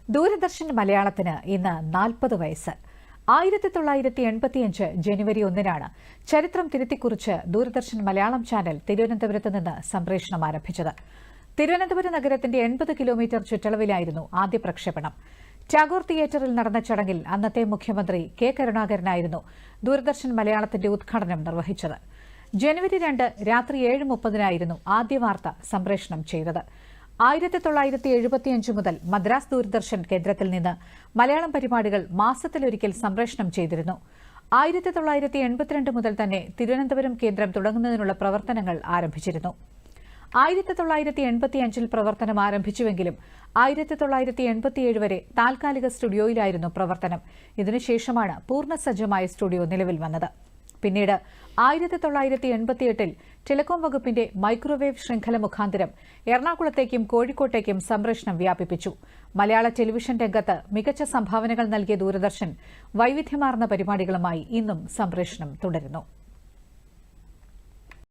ദൂരദർശൻ മലയാളത്തിന് ഇന്ന് 40 വയസ്സ്. 1985 ജനുവരി 1-നാണ് ചരിത്രം തിരുത്തിക്കുറിച്ച് ദൂരദർശൻ മലയാളം ചാനൽ തിരുവനന്തപുരത്ത് നിന്ന് സംപ്രേഷണം ആരംഭിച്ചത്. തിരുവനന്തപുരം നഗരത്തിന്റെ 80 കിലോമീറ്റർ ചുറ്റളവിലായിരുന്നു ആദ്യ പ്രക്ഷേപണം. ടാഗോർ തിയേറ്ററിൽ നടന്ന ചടങ്ങിൽ അന്നത്തെ മുഖ്യമന്ത്രി കെ കരുണാകരനായിരുന്നു ദൂരദർശൻ മലയാളത്തിന്റെ ഉദ്ഘാടനം നിർവഹിച്ചത്. ജനുവരി 2 രാത്രി 7:30-നായിരുന്നു ആദ്യ വാർത്ത സംപ്രേഷണം ചെയ്തത്. 1975 മുതൽ മദ്രാസ് ദൂരദർശൻ കേന്ദ്രത്തിൽ നിന്ന് മലയാളം പരിപാടികൾ മാസത്തിലൊരിക്കൽ സംപ്രേഷണം ചെയ്തിരുന്നു. 1982 മുതൽ തന്നെ തിരുവനന്തപുരം കേന്ദ്രം തുടങ്ങുന്നതിനുള്ള പ്രവർത്തനങ്ങൾ ആരംഭിച്ചിരുന്നു. 1985 പ്രവർത്തനം ആരംഭിച്ചുവെങ്കിലും 1987 വരെ താൽക്കാലിക സ്റ്റുഡിയോയിലായിരുന്നു പ്രവർത്തനം. ഇതിനുശേഷമാണ് പൂർണ്ണസജ്ജമായ സ്റ്റുഡിയോ നിലവിൽ വന്നത്. പിന്നീട് 1988 ടെലികോം വകുപ്പിന്റെ മൈക്രോവേവ് ശൃംഖല മുഖാന്തരം എറണാകുളത്തേക്കും കോഴിക്കോട്ടേക്കും സംപ്രേഷണം വ്യാപിപ്പിച്ചു. മലയാള ടെലിവിഷൻ രംഗത്ത് മികച്ച സംഭാവനകൾ നൽകിയ ദൂരദർശൻ വൈവിധ്യമാർന്ന പരിപാടികളുമായി ഇന്നും സംപ്രേഷണം തുടരുന്നു.